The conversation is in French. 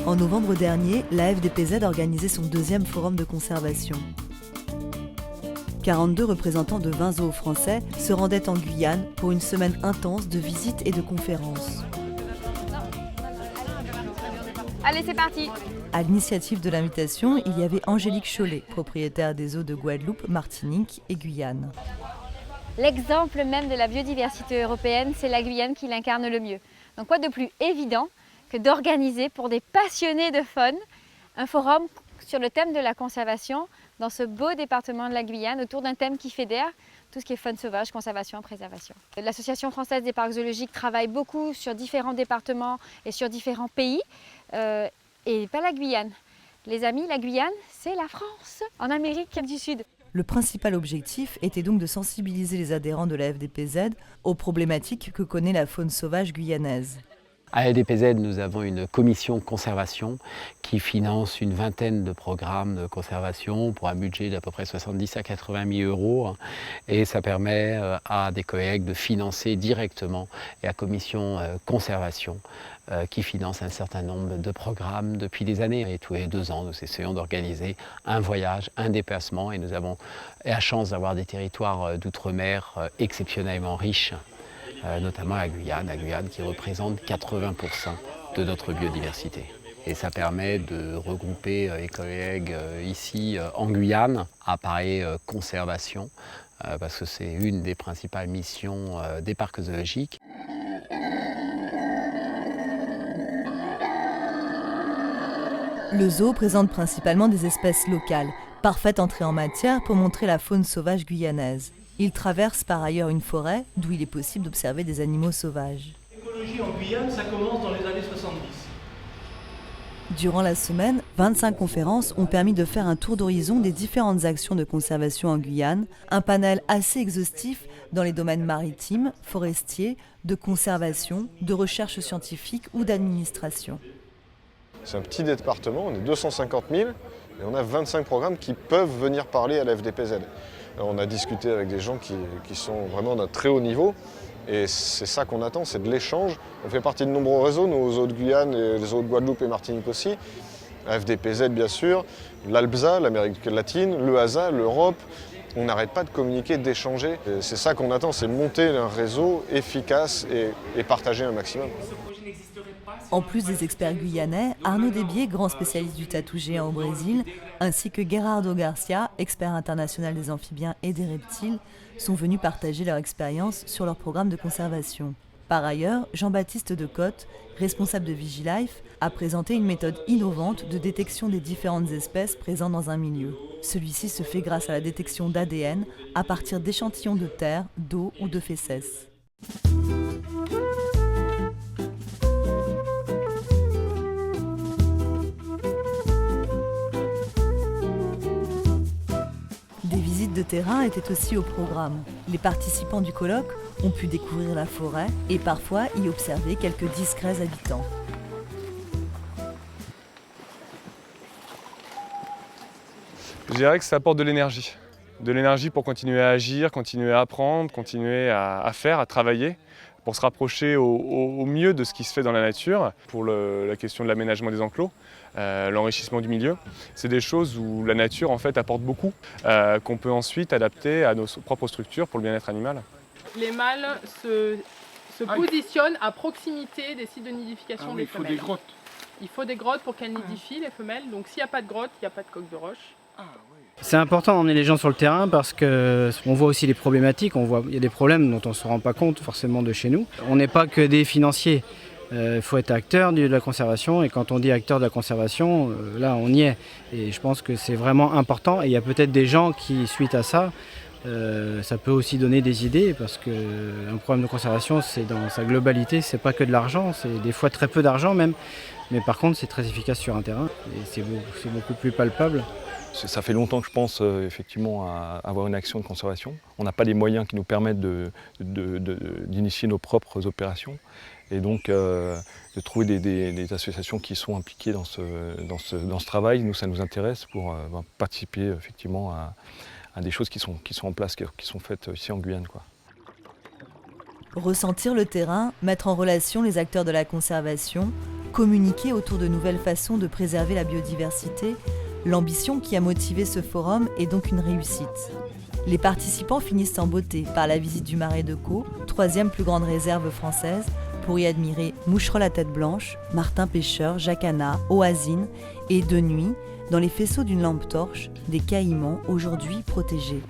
En novembre dernier, la FDPZ organisait son deuxième forum de conservation. 42 représentants de 20 zoos français se rendaient en Guyane pour une semaine intense de visites et de conférences. Allez, c'est parti! À l'initiative de l'invitation, il y avait Angélique Chollet, propriétaire des zoos de Guadeloupe, Martinique et Guyane. L'exemple même de la biodiversité européenne, c'est la Guyane qui l'incarne le mieux. Donc quoi de plus évident que d'organiser pour des passionnés de faune un forum sur le thème de la conservation dans ce beau département de la Guyane autour d'un thème qui fédère tout ce qui est faune sauvage, conservation, préservation. L'Association française des parcs zoologiques travaille beaucoup sur différents départements et sur différents pays et pas la Guyane. Les amis, la Guyane, c'est la France en Amérique du Sud. Le principal objectif était donc de sensibiliser les adhérents de la FDPZ aux problématiques que connaît la faune sauvage guyanaise. À la FDPZ, nous avons une commission conservation qui finance une vingtaine de programmes de conservation pour un budget d'à peu près 70 à 80 000 euros. Et ça permet à des collègues de financer directement la commission conservation qui finance un certain nombre de programmes depuis des années. Et tous les 2 ans, nous essayons d'organiser un voyage, un déplacement. Et nous avons la chance d'avoir des territoires d'outre-mer exceptionnellement riches. Notamment la Guyane qui représente 80% de notre biodiversité. Et ça permet de regrouper les collègues ici en Guyane à parler conservation, parce que c'est une des principales missions des parcs zoologiques. Le zoo présente principalement des espèces locales, parfaite entrée en matière pour montrer la faune sauvage guyanaise. Il traverse par ailleurs une forêt d'où il est possible d'observer des animaux sauvages. L'écologie en Guyane, ça commence dans les années 70. Durant la semaine, 25 conférences ont permis de faire un tour d'horizon des différentes actions de conservation en Guyane, un panel assez exhaustif dans les domaines maritimes, forestiers, de conservation, de recherche scientifique ou d'administration. C'est un petit département, on est 250 000 et on a 25 programmes qui peuvent venir parler à la FDPZ. On a discuté avec des gens qui sont vraiment d'un très haut niveau et c'est ça qu'on attend, c'est de l'échange. On fait partie de nombreux réseaux, nos zoos de Guyane, et les zoos de Guadeloupe et Martinique aussi, la FDPZ bien sûr, l'ALBZA, l'Amérique latine, le HASA, l'Europe. On n'arrête pas de communiquer, d'échanger. C'est ça qu'on attend, c'est monter un réseau efficace et partager un maximum. En plus des experts guyanais, Arnaud Desbier, grand spécialiste du tatou géant au Brésil, ainsi que Gerardo Garcia, expert international des amphibiens et des reptiles, sont venus partager leur expérience sur leur programme de conservation. Par ailleurs, Jean-Baptiste Decotte, responsable de Vigilife, a présenté une méthode innovante de détection des différentes espèces présentes dans un milieu. Celui-ci se fait grâce à la détection d'ADN à partir d'échantillons de terre, d'eau ou de fesses. Des visites de terrain étaient aussi au programme. Les participants du colloque ont pu découvrir la forêt et parfois y observer quelques discrets habitants. Je dirais que ça apporte de l'énergie. De l'énergie pour continuer à agir, continuer à apprendre, continuer à faire, à travailler, pour se rapprocher au mieux de ce qui se fait dans la nature, pour la question de l'aménagement des enclos, l'enrichissement du milieu. C'est des choses où la nature en fait apporte beaucoup, qu'on peut ensuite adapter à nos propres structures pour le bien-être animal. Les mâles se positionnent à proximité des sites de nidification des femelles. Il faut des grottes. Il faut des grottes pour qu'elles nidifient les femelles, donc s'il n'y a pas de grotte, il n'y a pas de coque de roche. C'est important d'emmener les gens sur le terrain parce qu'on voit aussi les problématiques, il y a des problèmes dont on ne se rend pas compte forcément de chez nous. On n'est pas que des financiers, il faut être acteur de la conservation et quand on dit acteur de la conservation, là on y est. Et je pense que c'est vraiment important et il y a peut-être des gens qui, suite à ça, ça peut aussi donner des idées parce qu'un problème de conservation, c'est dans sa globalité, c'est pas que de l'argent, c'est des fois très peu d'argent même, mais par contre c'est très efficace sur un terrain et c'est beaucoup plus palpable. Ça fait longtemps que je pense effectivement à avoir une action de conservation. On n'a pas les moyens qui nous permettent d'initier nos propres opérations. Et donc de trouver des associations qui sont impliquées dans ce travail, nous ça nous intéresse pour participer effectivement des choses qui sont en place, qui sont faites ici en Guyane, quoi. Ressentir le terrain, mettre en relation les acteurs de la conservation, communiquer autour de nouvelles façons de préserver la biodiversité, l'ambition qui a motivé ce forum est donc une réussite. Les participants finissent en beauté par la visite du Marais de Caux, 3e plus grande réserve française, pour y admirer Moucherolle à tête blanche, martin pêcheur, jacana, oasine et de nuit, dans les faisceaux d'une lampe torche, des caïmans aujourd'hui protégés.